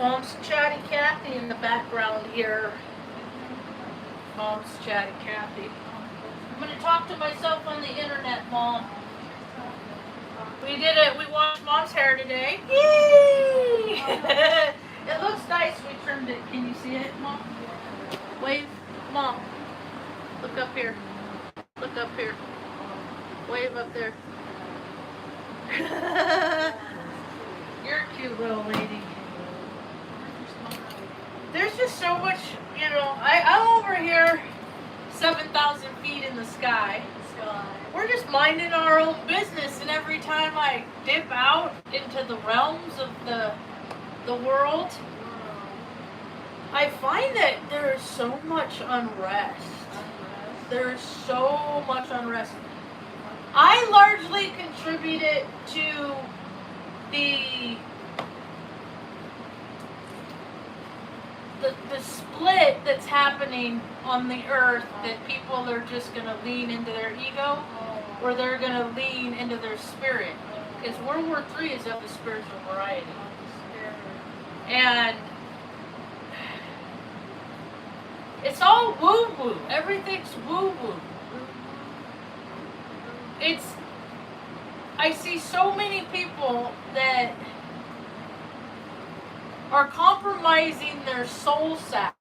Mom's chatty Kathy in the background here. Mom's chatty Kathy. I'm going to talk to myself on the internet, Mom. We did it. We washed Mom's hair today. Yay! It looks nice. We trimmed it. Can you see it, Mom? Wave. Mom. Look up here. Look up here. Wave up there. You're a cute little lady. There's just so much, you know, I'm over here 7,000 feet in the sky. We're just minding our own business, and every time I dip out into the realms of the world, I find that there is so much unrest. There's so much unrest. I largely contribute it to the split that's happening on the earth, that people are just going to lean into their ego or they're going to lean into their spirit. Because World War III is of the spiritual variety. And it's all woo-woo. Everything's woo-woo. I see so many people that are compromising their soul sacks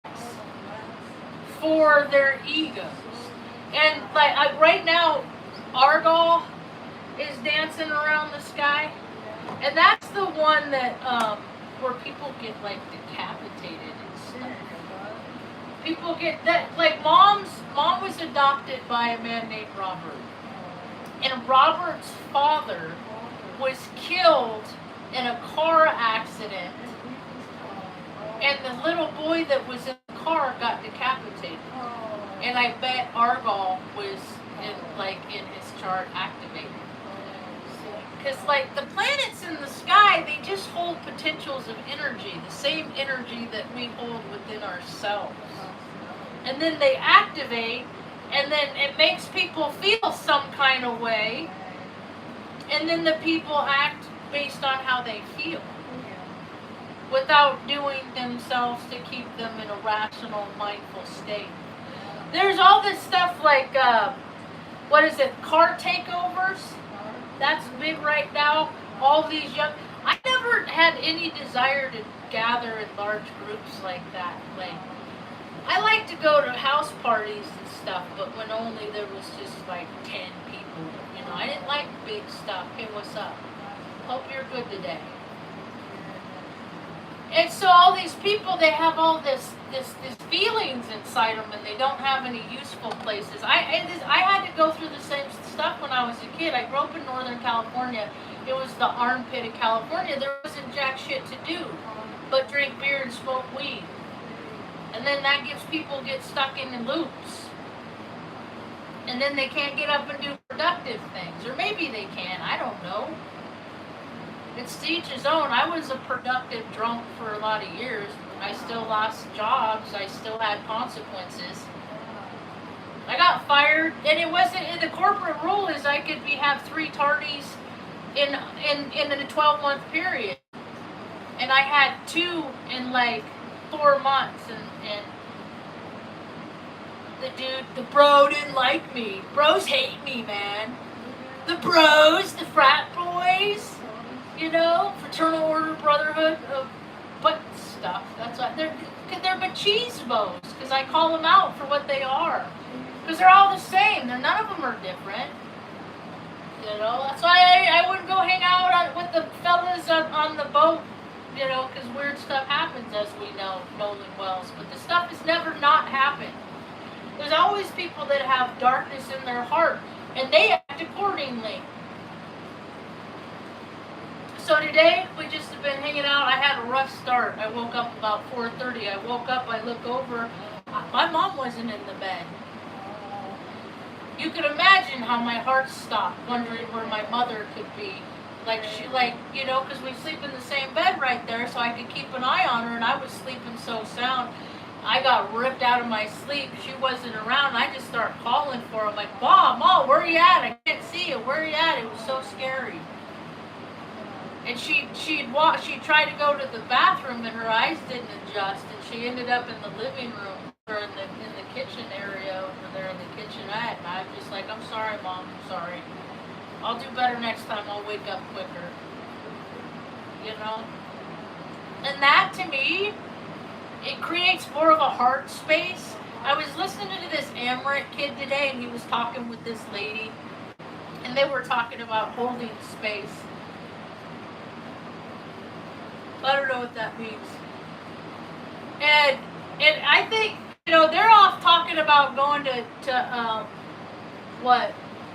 for their egos. And like right now, Argyle is dancing around the sky, and that's the one that where people get like decapitated and stuff. People get that, like mom was adopted by a man named Robert, and Robert's father was killed in a car accident. And the little boy that was in the car got decapitated. And I bet Argyle was in his chart activated. Because like the planets in the sky, they just hold potentials of energy, the same energy that we hold within ourselves. And then they activate, and then it makes people feel some kind of way. And then the people act based on how they feel, without doing themselves to keep them in a rational, mindful state. There's all this stuff like, car takeovers? That's big right now. All these young... I never had any desire to gather in large groups like that. Like, I like to go to house parties and stuff, but when only there was just like 10 people. You know, I didn't like big stuff. Hey, what's up? Hope you're good today. And so all these people, they have all this feelings inside them, and they don't have any useful places. I had to go through the same stuff when I was a kid. I grew up in Northern California. It was the armpit of California. There wasn't jack shit to do but drink beer and smoke weed. And then that gives people get stuck in loops. And then they can't get up and do productive things. Or maybe they can. I don't know. It's to each his own. I was a productive drunk for a lot of years. I still lost jobs. I still had consequences. I got fired, and it wasn't. And the corporate rule is I could have 3 tardies in a 12-month period, and I had 2 in like 4 months, and the bro didn't like me. Bros hate me, man. The bros, the frat boys. You know, fraternal order brotherhood of butt stuff. That's why they're machismos, because I call them out for what they are. Because they're all the same. None of them are different. You know, that's why I wouldn't go hang out with the fellas on the boat. You know, because weird stuff happens, as we know, Nolan Wells. But the stuff has never not happened. There's always people that have darkness in their heart, and they act accordingly. So today, we just have been hanging out. I had a rough start. I woke up about 4:30. I woke up, I look over. My mom wasn't in the bed. You could imagine how my heart stopped, wondering where my mother could be. Because we sleep in the same bed right there, so I could keep an eye on her, and I was sleeping so sound. I got ripped out of my sleep. She wasn't around. I just started calling for her. I'm like, Mom, where are you at? I can't see you. Where are you at? It was so scary. And she'd try to go to the bathroom and her eyes didn't adjust, and she ended up in the living room or in the kitchen area over there in the kitchenette. And I'm just like, I'm sorry, Mom, I'm sorry. I'll do better next time. I'll wake up quicker. You know? And that, to me, it creates more of a heart space. I was listening to this Amaret kid today, and he was talking with this lady, and they were talking about holding space. I don't know what that means. And I think, they're off talking about going to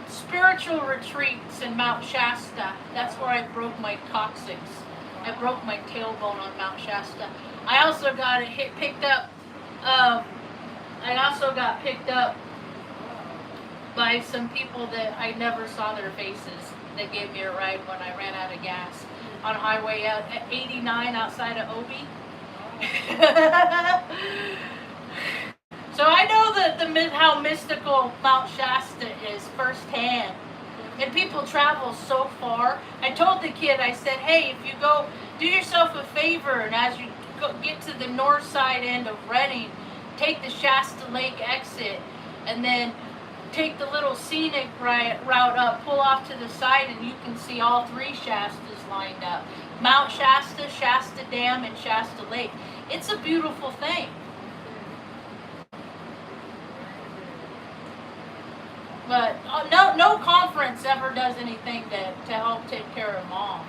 spiritual retreats in Mount Shasta. That's where I broke my coccyx. I broke my tailbone on Mount Shasta. I also got picked up by some people that I never saw their faces. They gave me a ride when I ran out of gas on Highway 89 outside of Obi. So I know how mystical Mount Shasta is firsthand. And people travel so far. I told the kid, I said, hey, if you go, do yourself a favor, and as you get to the north side end of Redding, take the Shasta Lake exit, and then take the little scenic route up, pull off to the side, and you can see all three Shastas lined up. Mount Shasta, Shasta Dam, and Shasta Lake. It's a beautiful thing. But no conference ever does anything to help take care of Mom.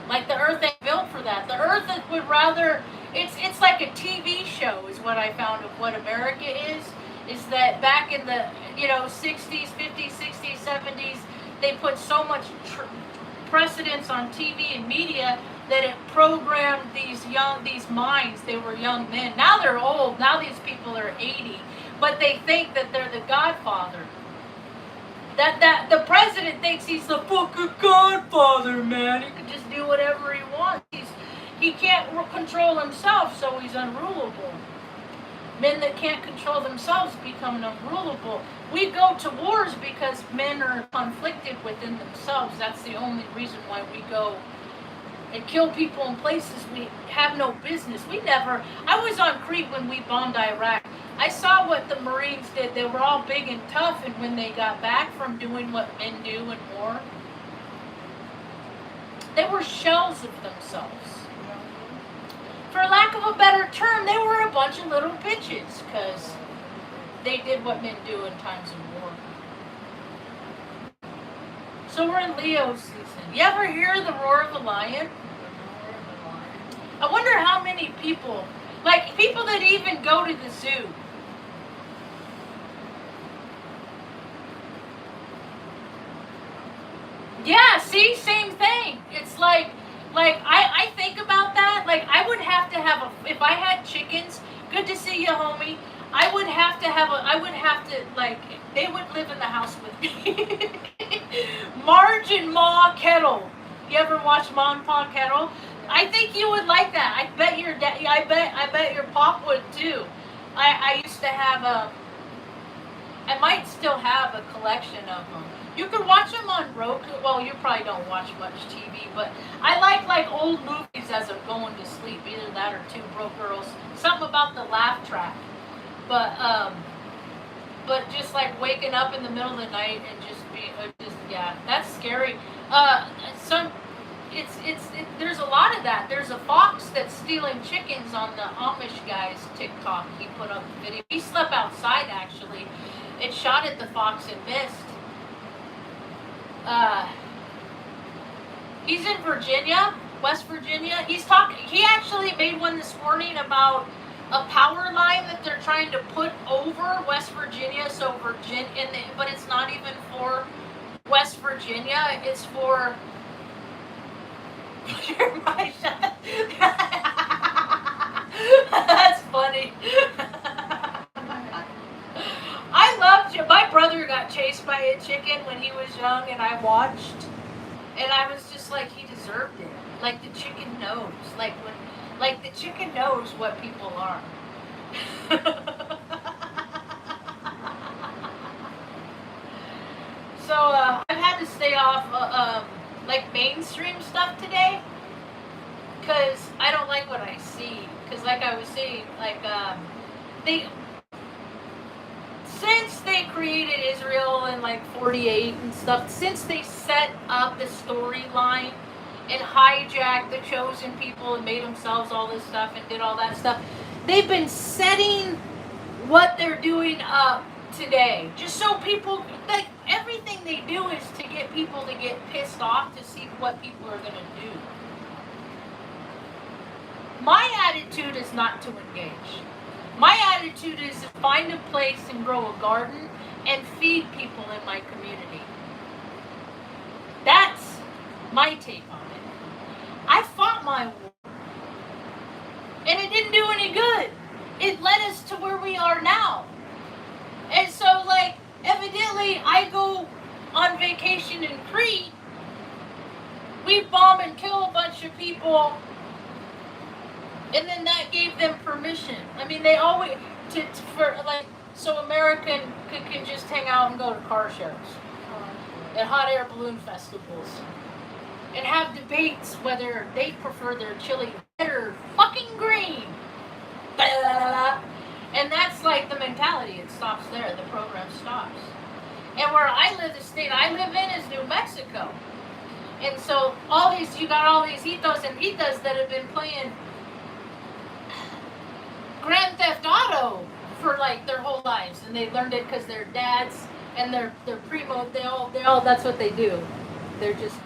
Like, the earth ain't built for that. The earth would rather, it's like a TV show is what I found of what America is that back in the 60s, 50s, 60s, 70s, they put so much precedence on TV and media that it programmed these minds. They were young men. Now they're old. Now these people are 80. But they think that they're the Godfather. That the president thinks he's the fucking Godfather, man. He can just do whatever he wants. He can't control himself, so he's unrulable. Men that can't control themselves become unrulable. We go to wars because men are conflicted within themselves. That's the only reason why we go and kill people in places we have no business. I was on Crete when we bombed Iraq. I saw what the Marines did. They were all big and tough, and when they got back from doing what men do in war, they were shells of themselves. For lack of a better term, they were a bunch of little bitches, because they did what men do in times of war. So we're in Leo season. You ever hear the roar of the lion? I wonder how many people, like people that even go to the zoo. Yeah, see, same thing. It's like I think about that. Like, I would have to if I had chickens, good to see you, homie. I would have to, like, they would live in the house with me. Marge and Ma Kettle. You ever watch Ma and Pa Kettle? I think you would like that. I bet your I bet your pop would too. I used to have I might still have a collection of them. You could watch them on Roku. Well, you probably don't watch much TV, but I like old movies as I'm going to sleep. Either that or Two Broke Girls. Something about the laugh track. But just like waking up in the middle of the night and that's scary. There's a lot of that. There's a fox that's stealing chickens on the Amish guy's TikTok. He put up a video. He slept outside, actually. It shot at the fox and missed. He's in Virginia, West Virginia. He actually made one this morning about a power line that they're trying to put over West Virginia. So but it's not even for West Virginia. It's for. That's funny. I loved you. My brother got chased by a chicken when he was young, and I watched, and I was just like, he deserved it. Like, the chicken knows. Like the chicken knows what people are. So I've had to stay off like mainstream stuff today, because I don't like what I see. Because like I was saying, like they since they created Israel in like 48 and stuff, since they set up the storyline and hijacked the chosen people and made themselves all this stuff and did all that stuff, they've been setting what they're doing up today. Just so people, like, everything they do is to get people to get pissed off to see what people are going to do. My attitude is not to engage. My attitude is to find a place and grow a garden and feed people in my community. That's my take on it. I fought my war, and it didn't do any good. It led us to where we are now. And so, like, evidently, I go on vacation in Crete, we bomb and kill a bunch of people, and then that gave them permission. I mean, they always, so American can just hang out and go to car shows and hot air balloon festivals and have debates whether they prefer their chili red or fucking green. And that's like the mentality. It stops there. The program stops. And where I live, the state I live in is New Mexico. And so you got all these hitos and hitas that have been playing Grand Theft Auto for like their whole lives, and they learned it because their dads and their primo, they all that's what they do. They're just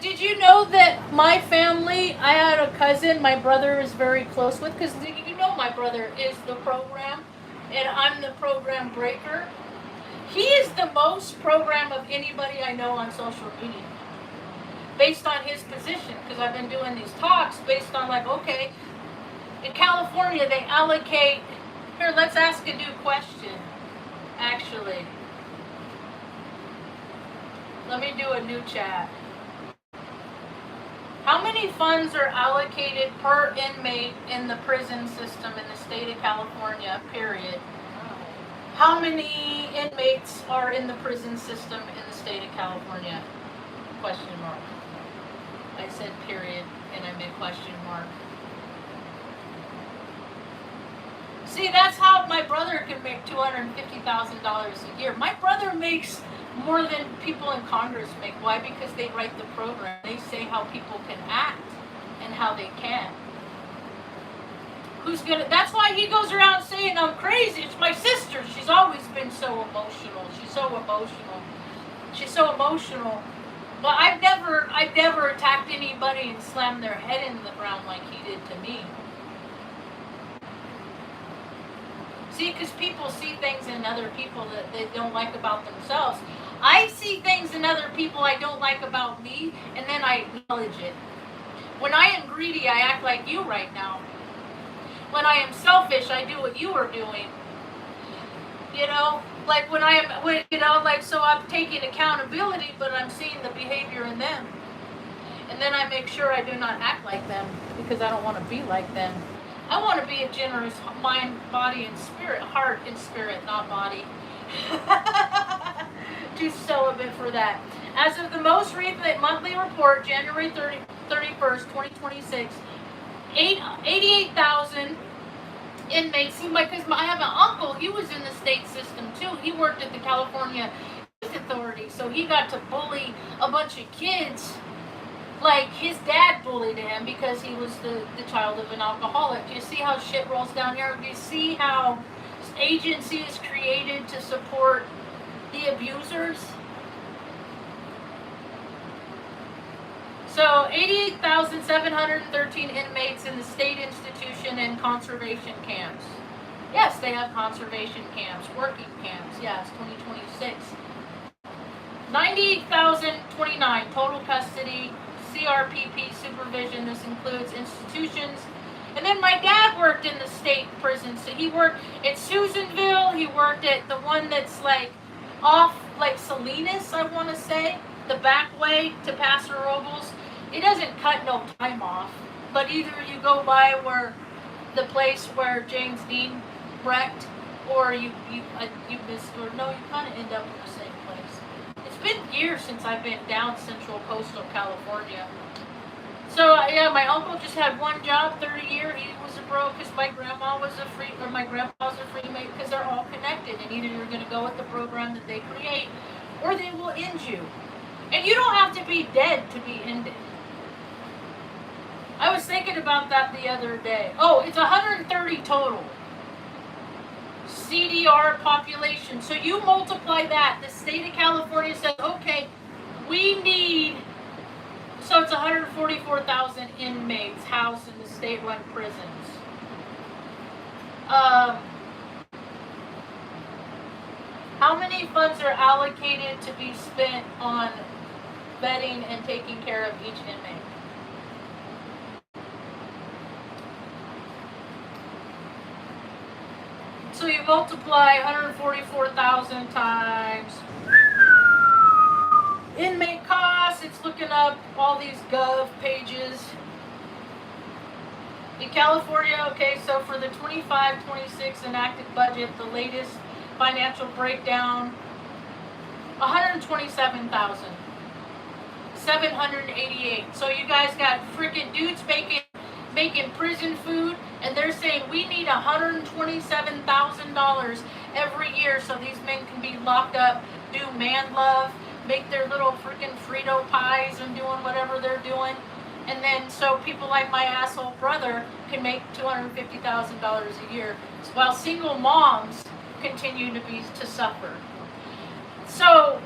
Did you know that my family, I had a cousin my brother is very close with, because you know my brother is the program and I'm the program breaker. He is the most program of anybody I know on social media, based on his position, because I've been doing these talks based on, like, okay, in California they allocate, here, let's ask a new question, actually. Let me do a new chat. How many funds are allocated per inmate in the prison system in the state of California, period? How many inmates are in the prison system in the state of California? Question mark. I said period, and I made question mark. See, that's how my brother can make $250,000 a year. My brother makes more than people in Congress make. Why? Because they write the program. They say how people can act and how they can. That's why he goes around saying I'm crazy. It's my sister. She's always been so emotional. She's so emotional. But I've never attacked anybody and slammed their head in the ground like he did to me. See, because people see things in other people that they don't like about themselves. I see things in other people I don't like about me, and then I acknowledge it. When I am greedy, I act like you right now. When I am selfish, I do what you are doing. You know, like so I'm taking accountability, but I'm seeing the behavior in them. And then I make sure I do not act like them, because I don't want to be like them. I want to be a generous mind, body, and spirit, heart and spirit, not body. Just celibate for that. As of the most recent monthly report, January 31st, 2026, 88,000 inmates. See, because I have an uncle, he was in the state system too. He worked at the California Youth Authority, so he got to bully a bunch of kids. Like, his dad bullied him because he was the child of an alcoholic. Do you see how shit rolls down here? Do you see how agency is created to support the abusers? So 88,713 inmates in the state institution and conservation camps. Yes, they have conservation camps, working camps. Yes, 2026. 98,029 total custody, CRPP supervision. This includes institutions. And then my dad worked in the state prison. So he worked at Susanville. He worked at the one that's like off like Salinas, I want to say, the back way to Paso Robles. It doesn't cut no time off, but either you go by where the place where James Dean wrecked, or you miss, or no, you kind of end up in the same place. It's been years since I've been down Central Coastal California. So yeah, my uncle just had one job, 30 years. He was a broke because my grandma was a free, or my grandpa was a free mate, because they're all connected, and either you're going to go with the program that they create, or they will end you. And you don't have to be dead to be ended. I was thinking about that the other day. Oh, it's 130 total. CDR population. So you multiply that. The state of California says, okay, we need, so it's 144,000 inmates housed in the state-run prisons. How many funds are allocated to be spent on vetting and taking care of each inmate? So you multiply 144,000 times inmate costs. It's looking up all these gov pages. In California, okay, so for the 25-26 enacted budget, the latest financial breakdown, 127,788. So you guys got freaking dudes making prison food, and they're saying we need $127,000 every year so these men can be locked up, do man love, make their little freaking Frito pies and doing whatever they're doing. And then so people like my asshole brother can make $250,000 a year, while single moms continue to suffer. So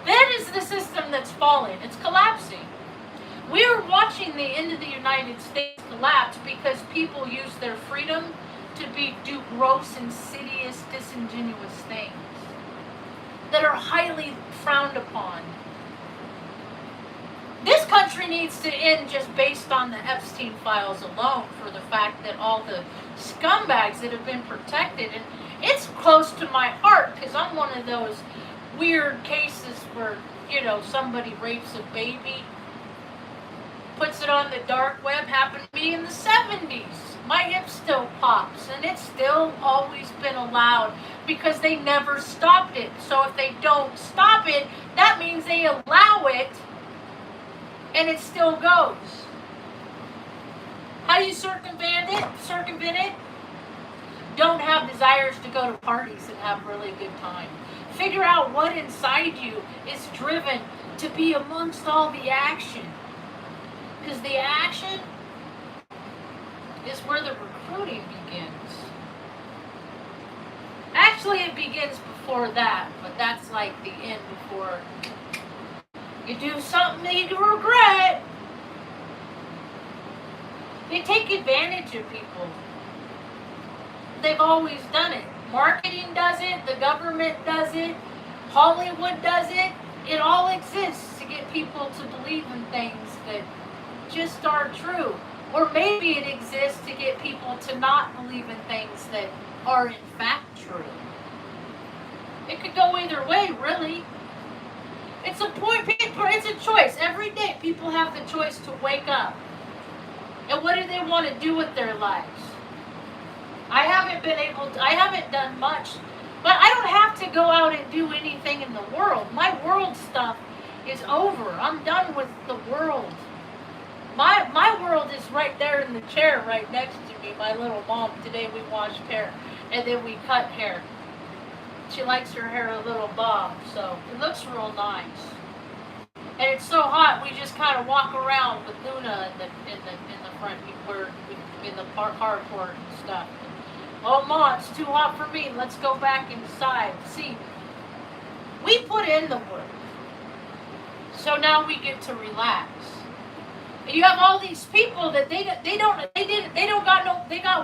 that is the system that's falling. It's collapsing. We are watching the end of the United States collapse because people use their freedom to do gross, insidious, disingenuous things that are highly frowned upon. This country needs to end just based on the Epstein files alone, for the fact that all the scumbags that have been protected, and it's close to my heart because I'm one of those weird cases where, you know, somebody rapes a baby, puts it on the dark web. Happened to me in the 70s. My hip still pops, and it's still always been allowed because they never stopped it. So if they don't stop it, that means they allow it, and it still goes. How do you circumvent it? Don't have desires to go to parties and have really good time. Figure out what inside you is driven to be amongst all the action. Because the action is where the recruiting begins. Actually, it begins before that, but that's like the end before you do something that you regret. They take advantage of people. They've always done it. Marketing does it, the government does it, Hollywood does it. It all exists to get people to believe in things that just aren't true. Or maybe it exists to get people to not believe in things that are in fact true. It could go either way, really. It's a choice. Every day people have the choice to wake up. And what do they want to do with their lives? I haven't done much, but I don't have to go out and do anything in the world. My world stuff is over. I'm done with the world. My world is right there in the chair right next to me. My little mom, today we washed hair, and then we cut hair. She likes her hair a little bob, so it looks real nice. And it's so hot, we just kind of walk around with Luna in the front, in the carport and stuff. Oh, Ma, it's too hot for me. Let's go back inside. See, we put in the work, so now we get to relax. And you have all these people that they got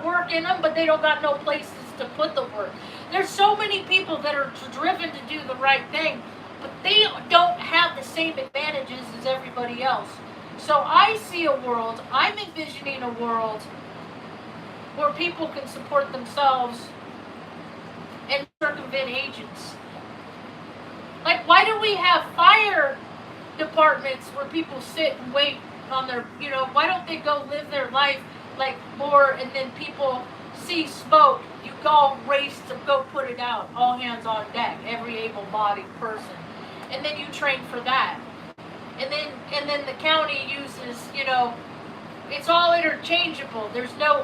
work in them, but they don't got no places to put the work. There's so many people that are driven to do the right thing, but they don't have the same advantages as everybody else. So I see a world, I'm envisioning a world where people can support themselves and circumvent agents. Like, why do we have fire departments where people sit and wait on their, why don't they go live their life like more, and then people see smoke, you go race to go put it out. All hands on deck, every able-bodied person. And then you train for that. And then the county uses, it's all interchangeable. There's no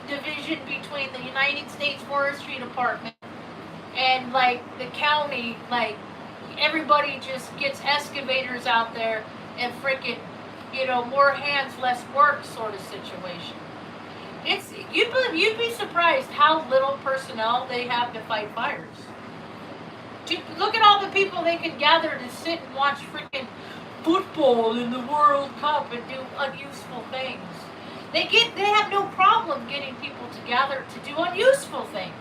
division between the United States Forestry Department and like the county. Like everybody just gets excavators out there and freaking, more hands, less work sort of situation. You'd be surprised how little personnel they have to fight fires. Look at all the people they can gather to sit and watch freaking football in the World Cup and do unuseful things. They have no problem getting people to gather to do unuseful things.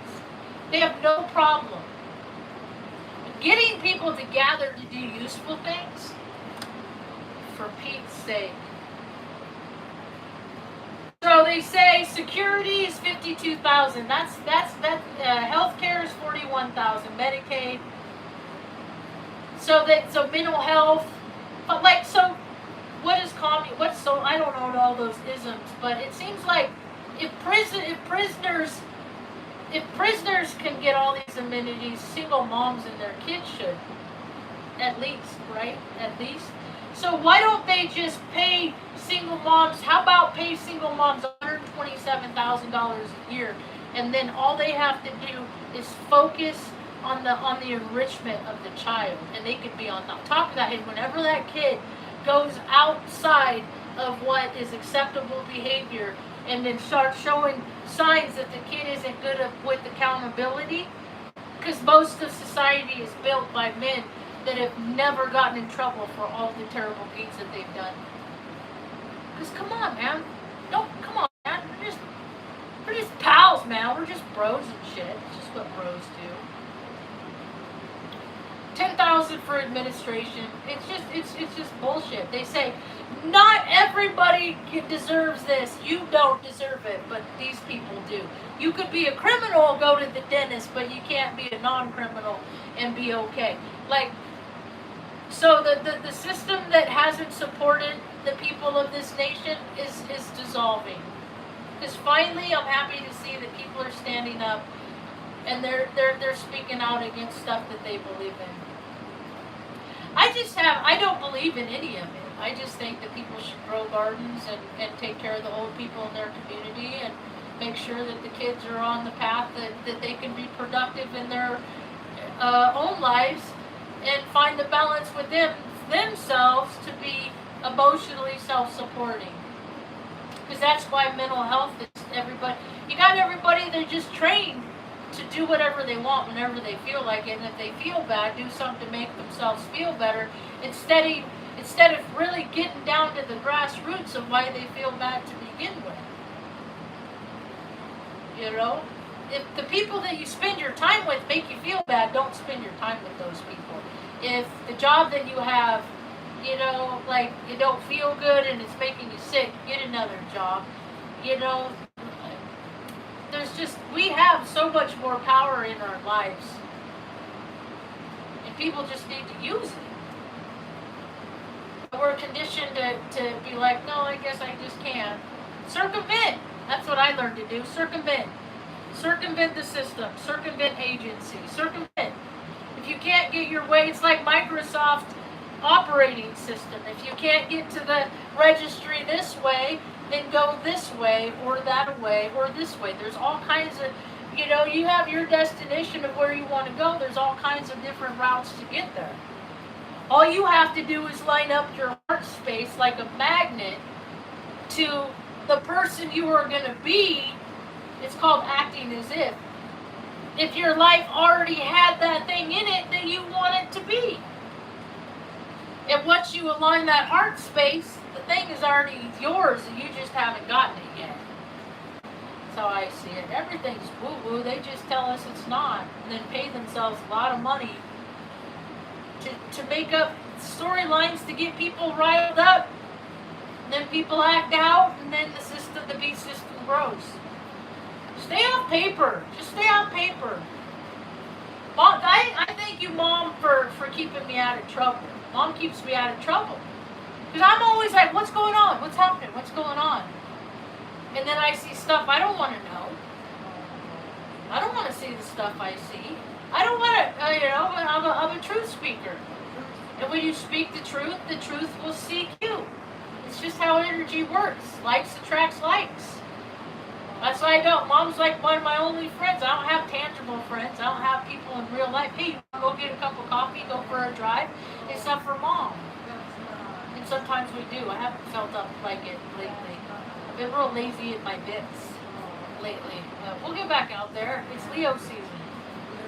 They have no problem. Getting people to gather to do useful things, for Pete's sake. So they say security is $52,000. That's healthcare is $41,000. Medicaid. So mental health. But like, so what is what's so, I don't know all those isms, but it seems like if prisoners can get all these amenities, single moms and their kids should, at least, right? At least. So why don't they just pay single moms? How about pay single moms $127,000 a year, and then all they have to do is focus on the enrichment of the child, and they could be on top of that. And whenever that kid goes outside of what is acceptable behavior, and then starts showing signs that the kid isn't good with accountability, because most of society is built by men that have never gotten in trouble for all the terrible deeds that they've done. Because come on, man. Come on, man. We're just pals, man. We're just bros and shit. It's just what bros do. $10,000 for administration. It's just bullshit. They say not everybody deserves this. You don't deserve it, but these people do. You could be a criminal, go to the dentist, but you can't be a non-criminal and be okay. Like, so the system that hasn't supported the people of this nation is dissolving. Because finally, I'm happy to see that people are standing up and they're speaking out against stuff that they believe in. I don't believe in any of it. I just think that people should grow gardens and take care of the old people in their community and make sure that the kids are on the path that they can be productive in their own lives and find the balance within themselves to be emotionally self-supporting. Because that's why mental health is everybody. You got everybody that just trained to do whatever they want whenever they feel like it, and if they feel bad, do something to make themselves feel better instead of really getting down to the grassroots of why they feel bad to begin with. If the people that you spend your time with make you feel bad, don't spend your time with those people. If the job that you have, like you don't feel good and it's making you sick, get another job. We have so much more power in our lives. And people just need to use it. We're conditioned to be like, no, I guess I just can't. Circumvent. That's what I learned to do. Circumvent. Circumvent the system. Circumvent agency. Circumvent. If you can't get your way, it's like Microsoft operating system. If you can't get to the registry this way, then go this way or that way or this way. There's all kinds of, you have your destination of where you want to go. There's all kinds of different routes to get there. All you have to do is line up your heart space like a magnet to the person you are going to be. It's called acting as if. If your life already had that thing in it that you want it to be. And once you align that heart space, the thing is already yours and you just haven't gotten it yet. That's how I see it. Everything's woo-woo. They just tell us it's not. And then pay themselves a lot of money to make up storylines to get people riled up. And then people act out and then the beast system grows. Stay off paper. Just stay off paper. Mom, I thank you, Mom, for keeping me out of trouble. Mom keeps me out of trouble. Because I'm always like, what's going on? What's happening? What's going on? And then I see stuff I don't want to know. I don't want to see the stuff I see. I don't want to, I'm a truth speaker. And when you speak the truth will seek you. It's just how energy works. Likes attracts likes. That's why I don't. Mom's like one of my only friends. I don't have tangible friends. I don't have people in real life. Hey, you want to go get a cup of coffee, go for a drive? Except for Mom. And sometimes we do. I haven't felt up like it lately. I've been real lazy at my bits lately. We'll get back out there. It's Leo season.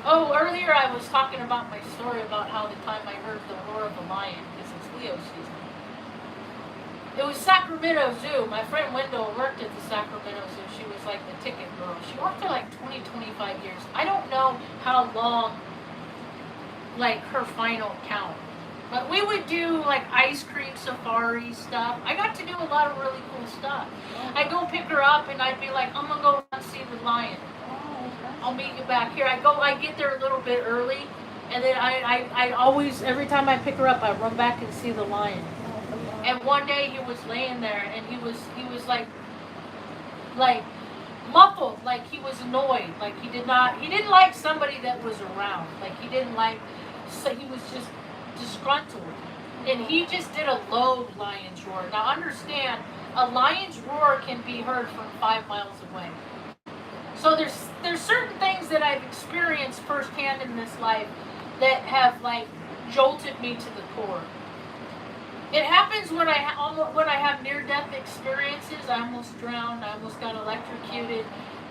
Oh, earlier I was talking about my story about how the time I heard the roar of the lion, because it's Leo season. It was Sacramento Zoo. My friend Wendell worked at the Sacramento Zoo. She was like the ticket girl. She worked there like 20, 25 years. I don't know how long, like her final count. But we would do like ice cream safari stuff. I got to do a lot of really cool stuff. I'd go pick her up and I'd be like, I'm going to go and see the lion. I'll meet you back here. I get there a little bit early. And then I always, every time I pick her up, I run back and see the lion. And one day he was laying there and he was like muffled, like he was annoyed, like he didn't like somebody that was around, like he didn't like, so he was just disgruntled. And he just did a low lion's roar. Now understand, a lion's roar can be heard from 5 miles away. So there's certain things that I've experienced firsthand in this life that have like jolted me to the core. It happens when I have near-death experiences. I almost drowned. I almost got electrocuted.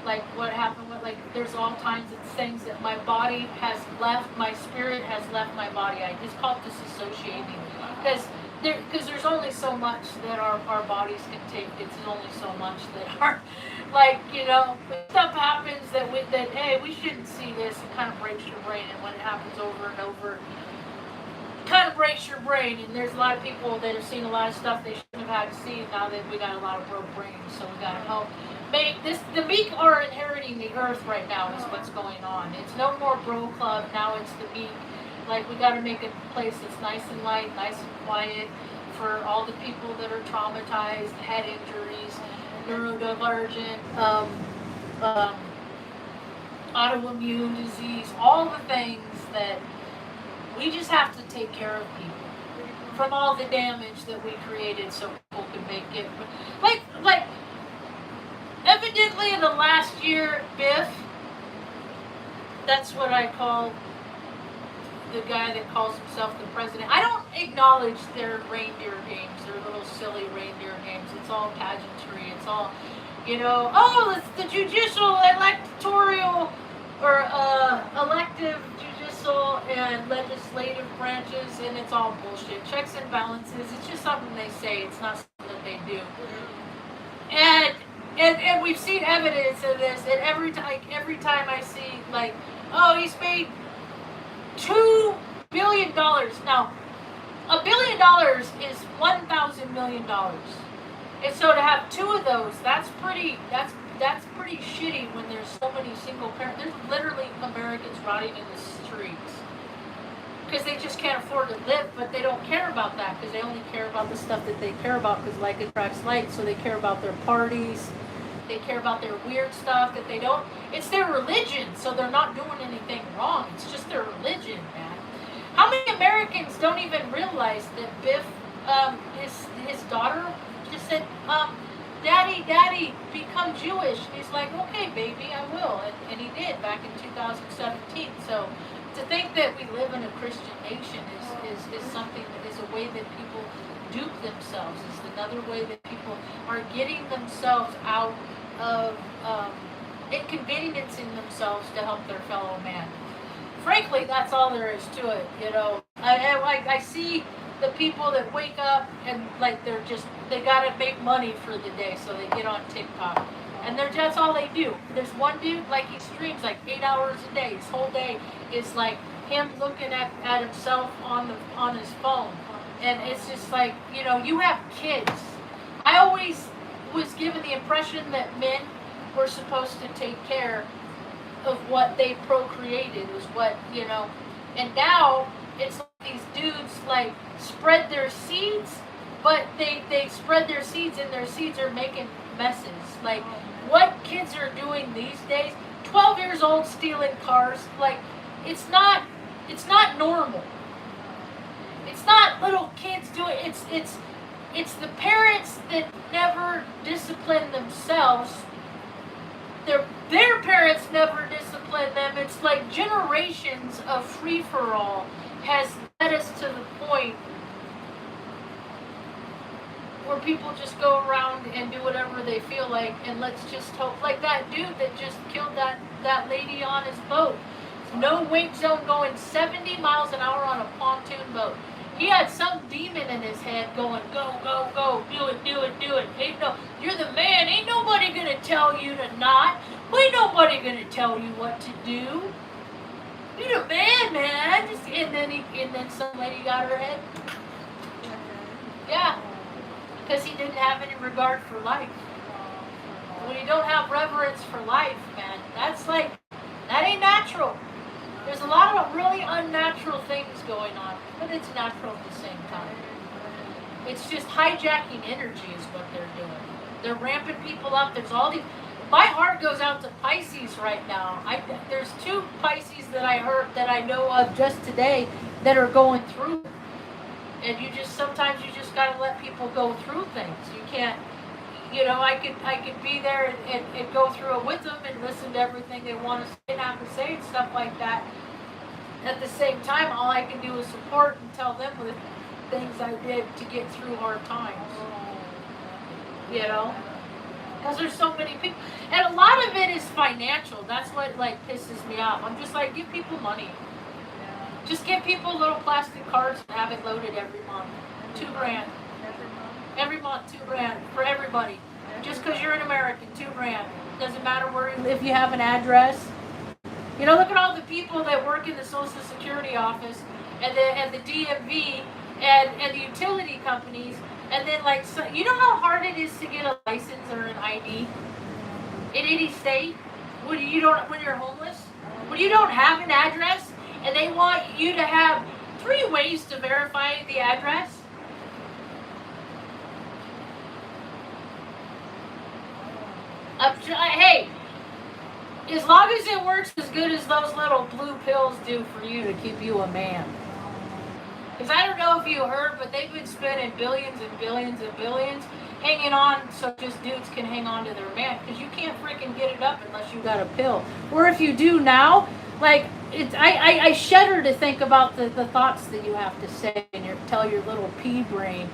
Like what happened with, like, there's all kinds of things that my body has left, my spirit has left my body. It's called disassociating. Because there's only so much that our bodies can take. It's only so much that our, like, stuff happens that hey, we shouldn't see this. It kind of breaks your brain. And when it happens over and over, kind of breaks your brain. And there's a lot of people that have seen a lot of stuff they shouldn't have had to see. Now that we got a lot of broke brains, so we got to help make this. The meek are inheriting the earth right now is what's going on. It's no more bro club. Now it's the meek. Like, we got to make a place that's nice and light, nice and quiet for all the people that are traumatized, head injuries, neurodivergent, autoimmune disease, all the things that we just have to take care of people from all the damage that we created so people can make it. Like evidently in the last year, Biff, that's what I call the guy that calls himself the president. I don't acknowledge their reindeer games, their little silly reindeer games. It's all pageantry. It's all, it's the judicial, electoral, or elective, judicial, and legislative branches, and it's all bullshit. Checks and balances. It's just something they say. It's not something that they do. And we've seen evidence of this. And every time I see, like, oh, he's made $2 billion. Now, $1 billion is $1,000 million. And so to have two of those, that's pretty shitty when there's so many single parents. There's literally Americans rotting in the streets because they just can't afford to live, but they don't care about that because they only care about the stuff that they care about because like attracts like, so they care about their parties. They care about their weird stuff that they don't. It's their religion, so they're not doing anything wrong. It's just their religion, man. How many Americans don't even realize that Biff, his daughter, just said, Daddy, become Jewish. And he's like, okay, baby, I will. And he did back in 2017. So to think that we live in a Christian nation is something that is a way that people dupe themselves. It's another way that people are getting themselves out of inconveniencing themselves to help their fellow man. Frankly, that's all there is to it. I see the people that wake up and like they gotta make money for the day, so they get on TikTok, and that's all they do. There's one dude, like, he streams like 8 hours a day. His whole day is like him looking at himself on his phone. And it's just like, you have kids. I always was given the impression that men were supposed to take care of what they procreated, was what, and now it's like these dudes like spread their seeds, but they spread their seeds and their seeds are making messes. Like, what kids are doing these days, 12 years old stealing cars, like, it's not normal. It's not little kids doing it's the parents that never discipline themselves. Their parents never discipline them. It's like generations of free-for-all has led us to the point where people just go around and do whatever they feel like, and let's just hope, like that dude that just killed that lady on his boat. No wake zone, going 70 miles an hour on a pontoon boat. He had some demon in his head going, go, go, go, do it, do it, do it. You're the man. Ain't nobody gonna tell you to not. Ain't nobody gonna tell you what to do. You're the man, man. And then some lady got her head. Yeah, because he didn't have any regard for life. When you don't have reverence for life, man, that ain't natural. There's a lot of really unnatural things going on, but it's natural at the same time. It's just hijacking energy is what they're doing. They're ramping people up. There's all these. My heart goes out to Pisces right now. There's 2 Pisces that I know of just today that are going through. And sometimes you just gotta let people go through things. You can't, I could be there and go through it with them and listen to everything they want to say and have to say and stuff like that. At the same time, all I can do is support and tell them the things I did to get through hard times. Because there's so many people, and a lot of it is financial. That's what pisses me off. I'm just like, give people money. Just give people little plastic cards and have it loaded every month. $2,000. Every month, $2,000 for everybody. Just because you're an American, $2,000. Doesn't matter where you live, you have an address. Look at all the people that work in the Social Security office and the DMV and the utility companies, and then how hard it is to get a license or an ID in any state when you're homeless, when you don't have an address, and they want you to have 3 ways to verify the address. Hey, as long as it works as good as those little blue pills do for you to keep you a man. Because I don't know if you heard, but they've been spending billions and billions and billions hanging on so just dudes can hang on to their man. Because you can't freaking get it up unless you got a pill. Or if you do now, I shudder to think about the thoughts that you have to say and tell your little pea brain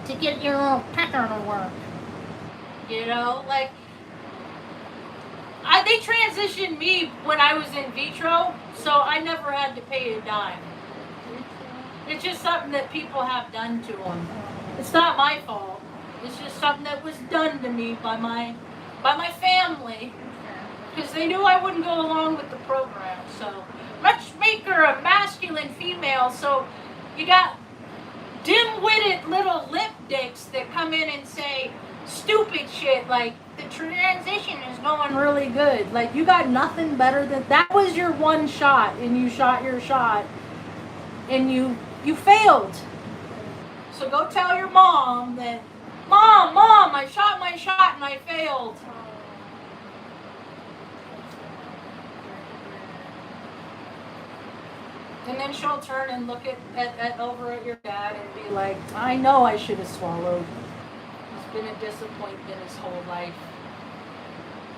to get your little pecker to work. They transitioned me when I was in vitro, so I never had to pay a dime. It's just something that people have done to them. It's not my fault. It's just something that was done to me by my family, because they knew I wouldn't go along with the program. So, matchmaker, a masculine female. So, you got dim-witted little lip dicks that come in and say stupid shit like the transition is going really good. You got nothing better than that. Was your one shot, and you shot your shot, and you failed. So go tell your mom that, Mom, I shot my shot and I failed. And then she'll turn and look over at your dad and be like, I know I should have swallowed. He's been a disappointment his whole life.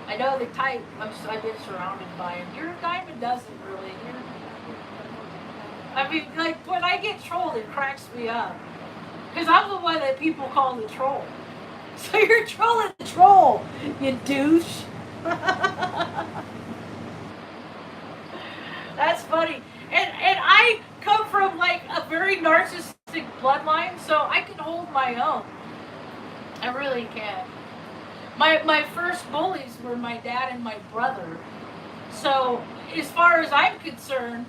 I know the type. I've been surrounded by him. You're a guy who doesn't really. When I get trolled, it cracks me up. Because I'm the one that people call the troll. So you're trolling the troll, you douche. That's funny. And I come from a very narcissistic bloodline, so I can hold my own. I really can. My first bullies were my dad and my brother. So as far as I'm concerned,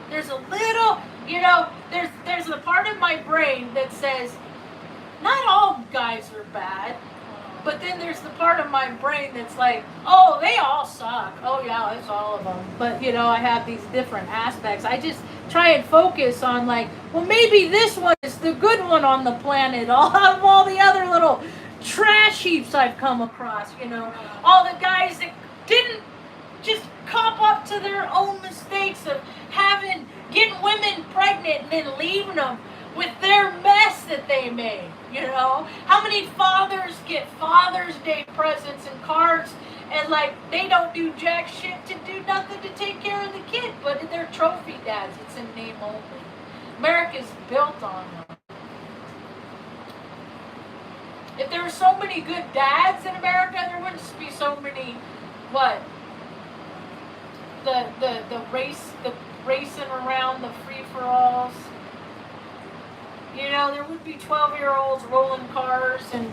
there's a little, there's a part of my brain that says, not all guys are bad. But then there's the part of my brain that's like, oh, they all suck. Oh, yeah, it's all of them. But, I have these different aspects. I just try and focus on well, maybe this one is the good one on the planet. All the other little trash chiefs I've come across, you know. All the guys that didn't just cop up to their own mistakes of getting women pregnant and then leaving them with their mess that they made, you know. How many fathers get Father's Day presents and cards and like they don't do jack shit to do nothing to take care of the kid, but they're trophy dads. It's in name only. America's built on them. If there were so many good dads in America, there wouldn't be so many the racing around, the free-for-alls. You know, there would be 12-year-olds rolling cars and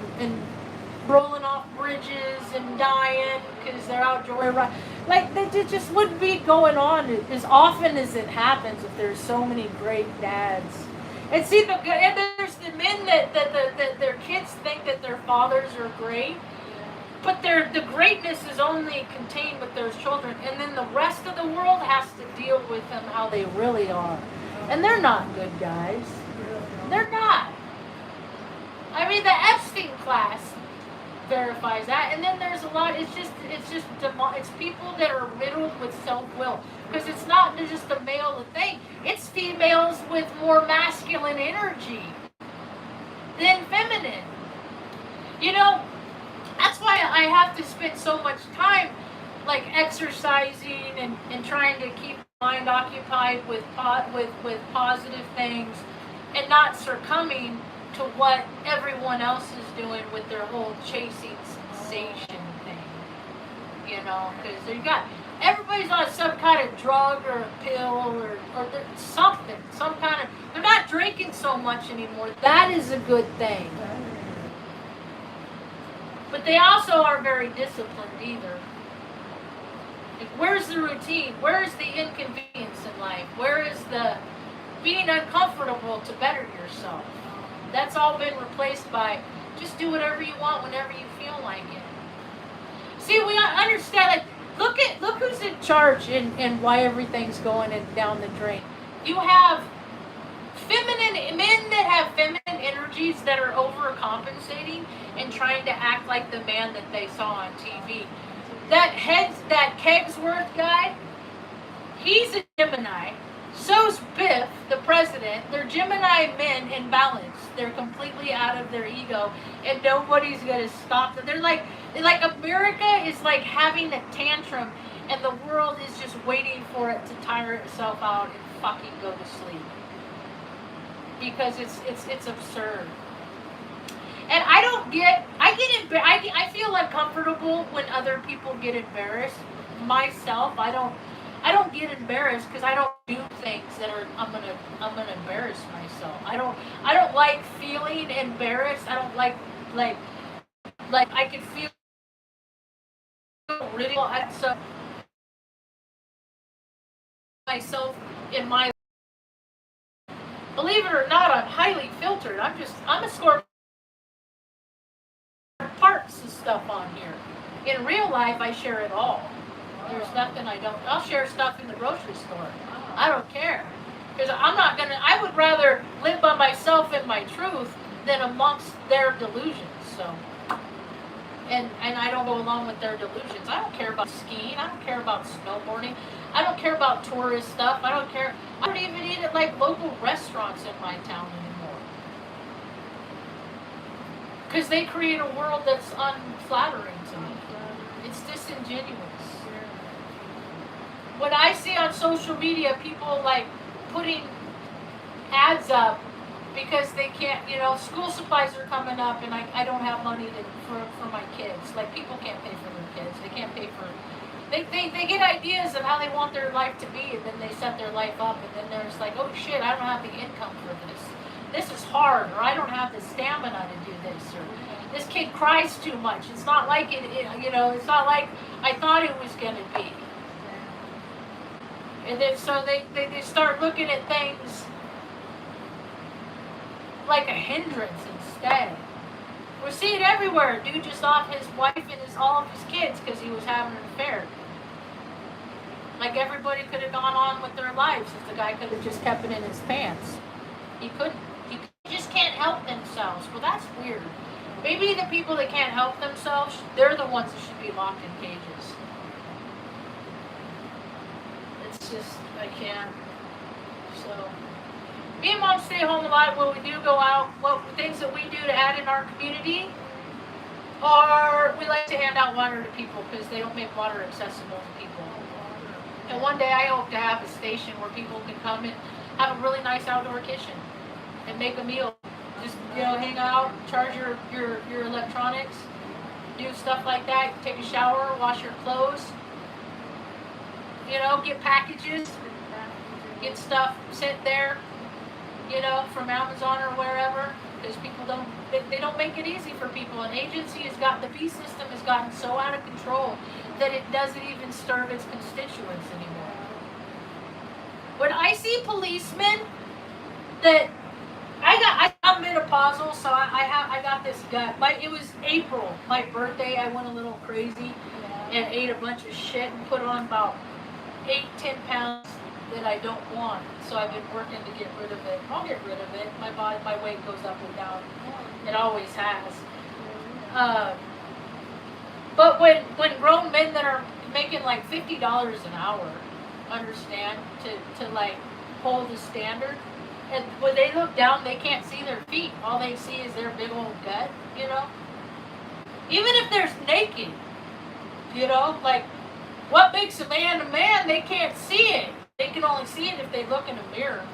rolling off bridges and dying because they're out joyriding. Like, that just wouldn't be going on as often as it happens if there's so many great dads. And see, and there's the men that their kids think that their fathers are great. But the greatness is only contained with those children. And then the rest of the world has to deal with them how they really are. And they're not good guys. They're not. I mean, the Epstein class verifies that. And then there's a lot, it's people that are riddled with self-will. Because it's not just a male thing. It's females with more masculine energy than feminine. You know, that's why I have to spend so much time like exercising and trying to keep my mind occupied with positive things and not succumbing to what everyone else is doing with their whole chasing sensation thing. You know, because everybody's on some kind of drug or a pill or something, some kind of, they're not drinking so much anymore. That is a good thing. But they also are very disciplined either. Like, where's the routine? Where is the inconvenience in life? Where is the being uncomfortable to better yourself? That's all been replaced by just do whatever you want whenever you feel like it. See, we understand, like, look who's in charge and why everything's going down the drain. You have men that have feminine energies that are overcompensating and trying to act like the man that they saw on TV. That Kegsworth guy, he's a Gemini. So's Biff, the president. They're Gemini men in balance. They're completely out of their ego, and nobody's gonna stop them. They're like America is like having a tantrum, and the world is just waiting for it to tire itself out and fucking go to sleep. Because it's absurd. And I feel uncomfortable when other people get embarrassed. Myself, I don't get embarrassed because I don't do things that are I'm gonna embarrass myself. I don't like feeling embarrassed. I don't like I can feel ridiculed. So myself in my, believe it or not, I'm highly filtered. I'm a Scorpio. Parts and stuff on here. In real life, I share it all. There's nothing I don't. I'll share stuff in the grocery store. I don't care. Because I would rather live by myself and my truth than amongst their delusions. So, and I don't go along with their delusions. I don't care about skiing. I don't care about snowboarding. I don't care about tourist stuff. I don't care. I don't even eat at like local restaurants in my town anymore. Because they create a world that's unflattering to me. It's disingenuous. When I see on social media people like putting ads up because they can't, school supplies are coming up and I don't have money for my kids. Like, people can't pay for their kids. They can't pay for, they get ideas of how they want their life to be, and then they set their life up, and then there's like, oh shit, I don't have the income for this. This is hard, or I don't have the stamina to do this, or this kid cries too much. It's not like it's not like I thought it was going to be. And then so they start looking at things like a hindrance instead. We see it everywhere. Dude just off his wife and all of his kids because he was having an affair. Like, everybody could have gone on with their lives if the guy could have just kept it in his pants. He couldn't. He just can't help themselves. Well, that's weird. Maybe the people that can't help themselves, they're the ones that should be locked in cages. It's just, I can't. So, me and Mom stay home a lot. When we do go out, what things that we do to add in our community are we like to hand out water to people because they don't make water accessible to people. And one day I hope to have a station where people can come and have a really nice outdoor kitchen and make a meal. Just, hang out, charge your electronics, do stuff like that, take a shower, wash your clothes, get packages, get stuff sent there, from Amazon or wherever, because people they don't make it easy for people. An agency the fee system has gotten so out of control that it doesn't even serve its constituents anymore. When I see policemen that I'm menopausal, so I got this gut. It was April, my birthday. I went a little crazy and ate a bunch of shit and put on about 8-10 pounds that I don't want. So I've been working to get rid of it. I'll get rid of it. My weight goes up and down. It always has. But when grown men that are making like $50 an hour understand to like hold the standard, and when they look down, they can't see their feet. All they see is their big old gut, Even if they're naked, like what makes a man, they can't see it. They can only see it if they look in a mirror.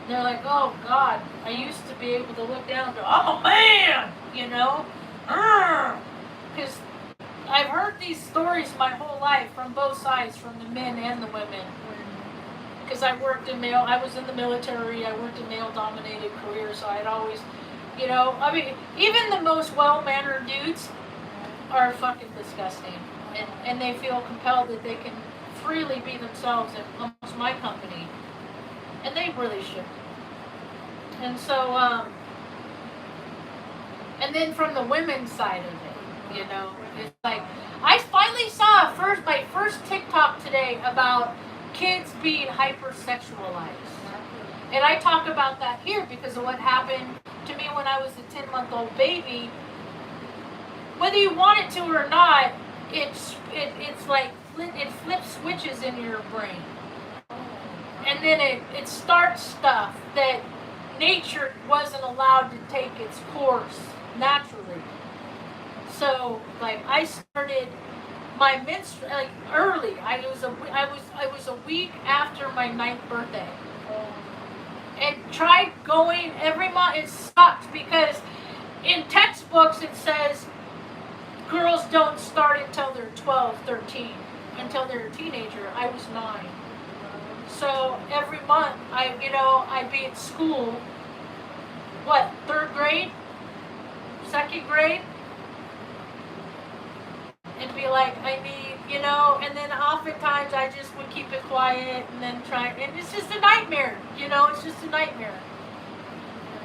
And they're like, oh God, I used to be able to look down and go, I'm a man, Because I've heard these stories my whole life from both sides, from the men and the women. Because I was in the military, I worked in male-dominated careers, so I'd always, even the most well-mannered dudes are fucking disgusting. And they feel compelled that they can freely be themselves in almost my company. And they really shouldn't. And so, and then from the women's side of it, it's like, I finally saw my first TikTok today about kids being hypersexualized. And I talk about that here because of what happened to me when I was a 10-month-old baby. Whether you want it to or not, it's like it flips switches in your brain. And then it starts stuff that nature wasn't allowed to take its course naturally. So, like, I started my menstrual early. I was a week after my 9th birthday, and tried going every month. It sucked because in textbooks it says girls don't start until they're 12, 13, until they're a teenager. I was 9, so every month I'd be at school. What, 3rd grade, 2nd grade? And be like, I need, and then oftentimes I just would keep it quiet and then try, and it's just a nightmare, it's just a nightmare.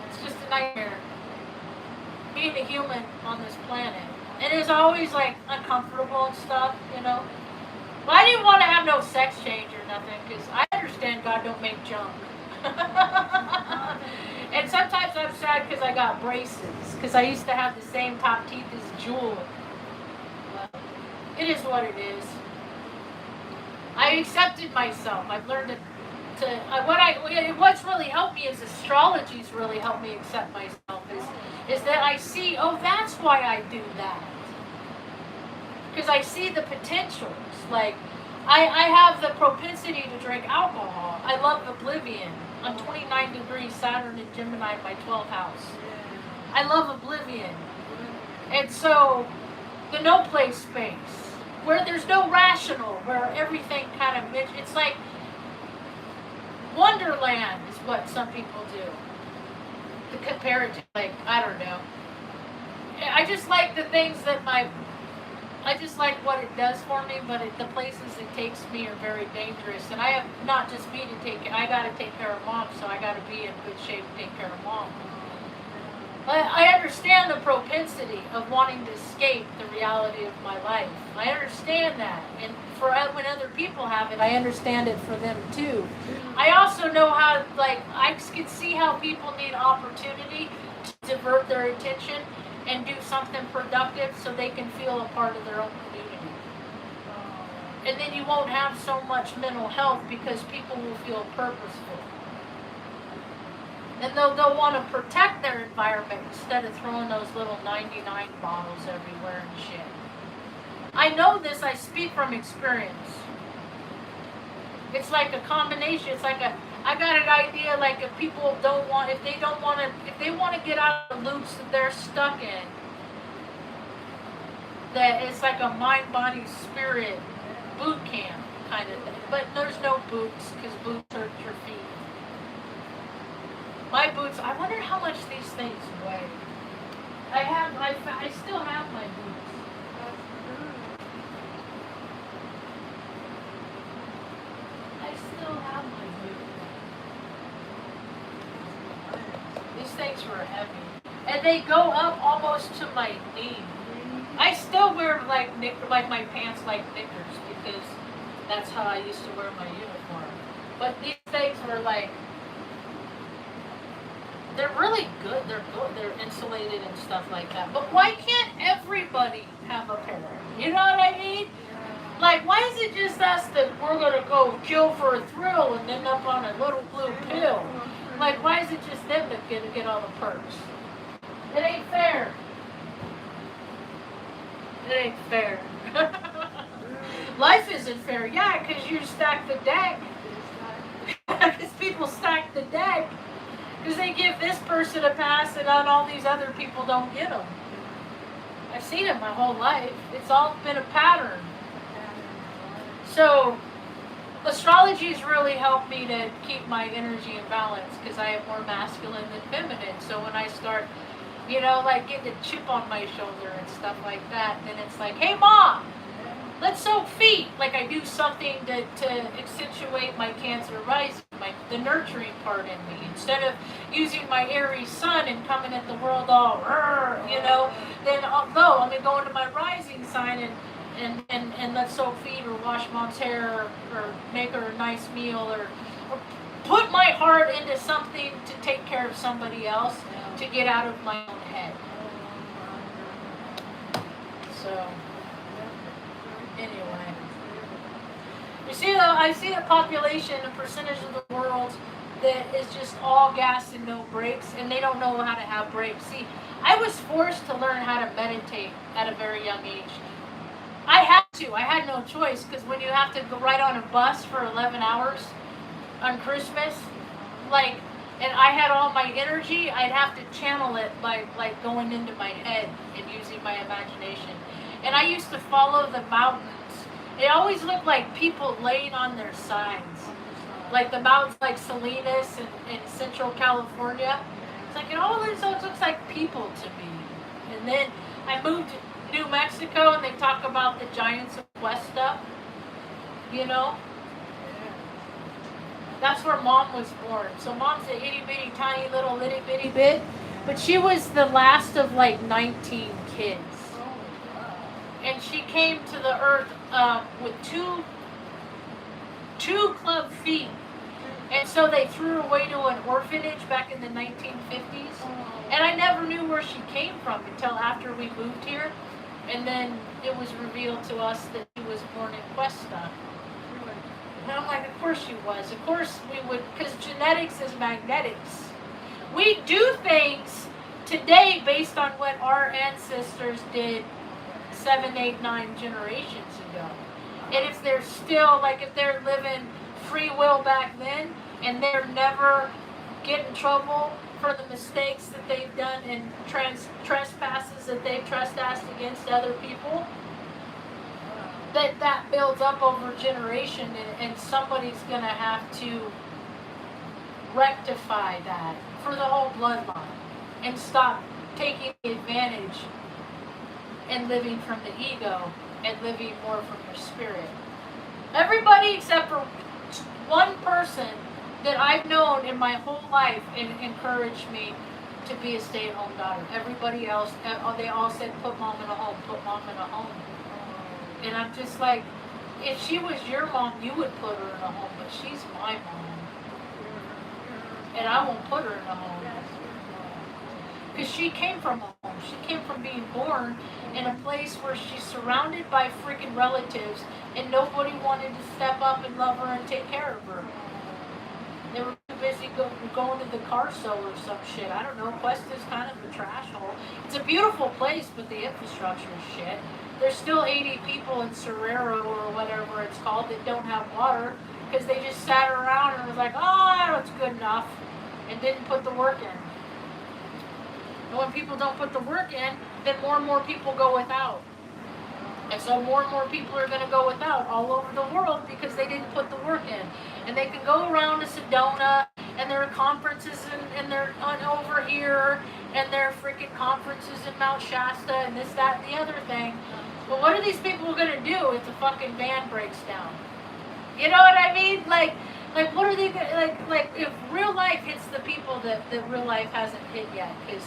It's just a nightmare. Being a human on this planet. And it's always like uncomfortable and stuff, Well, I didn't want to have no sex change or nothing, because I understand God don't make junk. And sometimes I'm sad because I got braces, because I used to have the same top teeth as Jewel. It is what it is. I accepted myself. I've learned what's really helped me is astrology's really helped me accept myself. Is that I see, that's why I do that. Because I see the potentials. Like, I have the propensity to drink alcohol. I love oblivion. I'm 29 degrees Saturn and Gemini in my 12th house. I love oblivion. And so, the no place space, where there's no rational, where everything kind of, it's like Wonderland is what some people do. To compare it to, like, I don't know. I just like the things that I just like what it does for me, but the places it takes me are very dangerous. And I have not just me to take care, I got to take care of Mom, so I got to be in good shape to take care of Mom. But I understand the propensity of wanting to escape the reality of my life. I understand that. And when other people have it, I understand it for them too. I also know how, I can see how people need opportunity to divert their attention. and do something productive so they can feel a part of their own community. And then you won't have so much mental health because people will feel purposeful. And they'll want to protect their environment instead of throwing those little 99 bottles everywhere and shit. I know this, I speak from experience. It's like a combination, I got an idea, like if people don't want, if they want to get out of the loops that they're stuck in, that it's like a mind, body, spirit boot camp kind of thing. But there's no boots, because boots hurt your feet. My boots, I wonder how much these things weigh. I still have my boots. I still have my boots. These things were heavy. And they go up almost to my knee. I still wear like my pants like knickers because that's how I used to wear my uniform. But these things were like, they're really good. They're good. They're insulated and stuff like that. But why can't everybody have a pair? You know what I mean? Like, why is it just us that we're going to go kill for a thrill and end up on a little blue pill? Like, why is it just them that get all the perks? It ain't fair. It ain't fair. Life isn't fair. Yeah, because you stack the deck. Because people stack the deck. Because they give this person a pass and all these other people don't get them. I've seen it my whole life. It's all been a pattern. So, astrology's really helped me to keep my energy in balance because I am more masculine than feminine. So when I start, like getting a chip on my shoulder and stuff like that, then it's like, hey mom, let's sew feet. Like I do something to accentuate my Cancer rising, the nurturing part in me. Instead of using my Aries sun and coming at the world all, then I'll go into my rising sign and let's sew feet or wash mom's hair or make her a nice meal or put my heart into something to take care of somebody else to get out of my own head. So, anyway. You see, I see a population, a percentage of the world that is just all gas and no brakes, and they don't know how to have brakes. See, I was forced to learn how to meditate at a very young age. I had to. I had no choice, because when you have to go ride on a bus for 11 hours on Christmas, and I had all my energy, I'd have to channel it by going into my head and using my imagination. And I used to follow the mountains. They always looked like people laying on their sides. Like the mountains like Salinas in Central California. It's like, it always looks like people to me. And then I moved to New Mexico and they talk about the giants of Cuesta. That's where mom was born. So mom's a itty bitty tiny little itty bitty bit. But she was the last of 19 kids. And she came to the earth with two club feet. And so they threw her away to an orphanage back in the 1950s. And I never knew where she came from until after we moved here. And then it was revealed to us that she was born in Cuesta. And I'm like, of course she was. Of course we would, because genetics is magnetics. We do things today based on what our ancestors did 7, 8, 9 generations ago. And if they're still, if they're living free will back then, and they're never get in trouble for the mistakes that they've done and trespasses that they've trespassed against other people, that builds up over generation, and somebody's going to have to rectify that for the whole bloodline and stop taking advantage and living from the ego and living more from your spirit. Everybody except for one person that I've known in my whole life and encouraged me to be a stay-at-home daughter. Everybody else, they all said, put mom in a home, put mom in a home. And I'm just like, if she was your mom, you would put her in a home, but she's my mom. And I won't put her in a home. Because she came from a home. She came from being born in a place where she's surrounded by freaking relatives and nobody wanted to step up and love her and take care of her. They were too busy going to the car show or some shit. I don't know. Quest is kind of a trash hole. It's a beautiful place, but the infrastructure is shit. There's still 80 people in Serrero or whatever it's called that don't have water because they just sat around and was like, oh, that's good enough, and didn't put the work in. And when people don't put the work in, then more and more people go without. And so more and more people are going to go without all over the world because they didn't put the work in. And they can go around to Sedona, and there are conferences and they're over here, and there are freaking conferences in Mount Shasta, and this, that, and the other thing. But what are these people going to do if the fucking van breaks down? You know what I mean? Like what are they going to, like if real life hits the people that real life hasn't hit yet? Because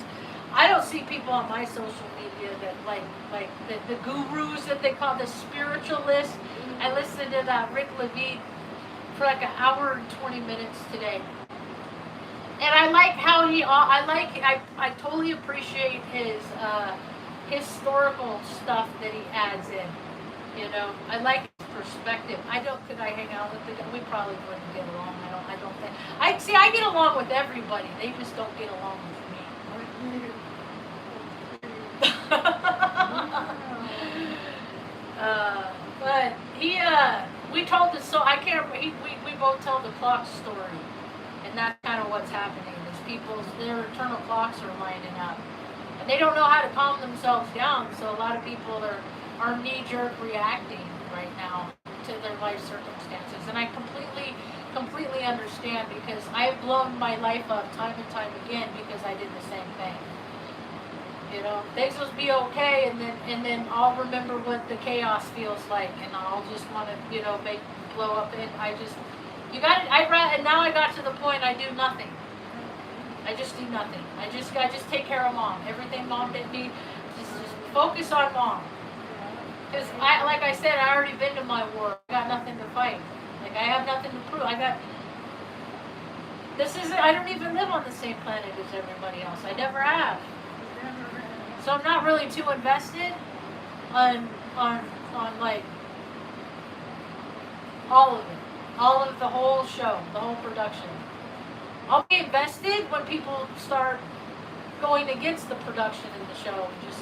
I don't see people on my social media that like the gurus that they call the spiritualists. I listened to that Rick Levine for like an hour and 20 minutes today, and I like how I totally appreciate his historical stuff that he adds in. You know, I like his perspective. Could I hang out with the guy? We probably wouldn't get along. I don't think. I get along with everybody. They just don't get along with me. But we told this, so I can't, we both tell the clock story, and that's kind of what's happening. Their internal clocks are lining up, and they don't know how to calm themselves down, so a lot of people are knee-jerk reacting right now to their life circumstances, and I completely understand, because I've blown my life up time and time again because I did the same thing. You know, things will be okay, and then I'll remember what the chaos feels like, and I'll just want to, blow up. And and now I got to the point I do nothing. I just do nothing. I just take care of mom. Everything mom did me, just focus on mom. Because like I said, I already been to my war. I got nothing to fight. Like I have nothing to prove. I don't even live on the same planet as everybody else. I never have. So I'm not really too invested on like all of the whole show, the whole production. I'll be invested when people start going against the production in the show and just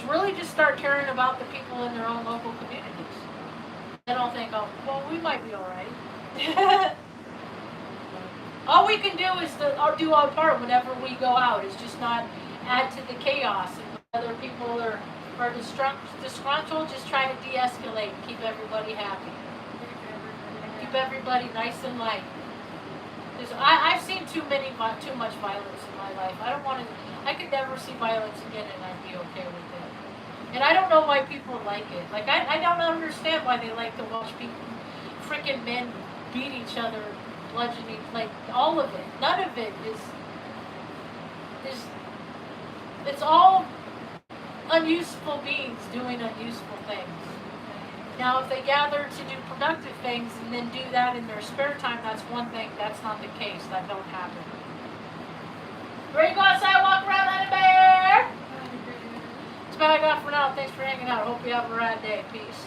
really just start caring about the people in their own local communities. Then I'll think, oh, well, we might be all right. All we can do is do our part whenever we go out. It's just not add to the chaos, and other people are disgruntled, just trying to de-escalate and keep everybody happy. Keep everybody nice and light. Because I've seen too much violence in my life. I could never see violence again and I'd be okay with it. And I don't know why people like it. Like, I don't understand why they like to watch people, freaking men beat each other, bludgeoning, like, all of it. None of it is it's all unuseful beings doing unuseful things. Now, if they gather to do productive things and then do that in their spare time, that's one thing. That's not the case. That don't happen. Ready to go outside, walk around like a bear? That's about all I got for now. Thanks for hanging out. Hope you have a rad day. Peace.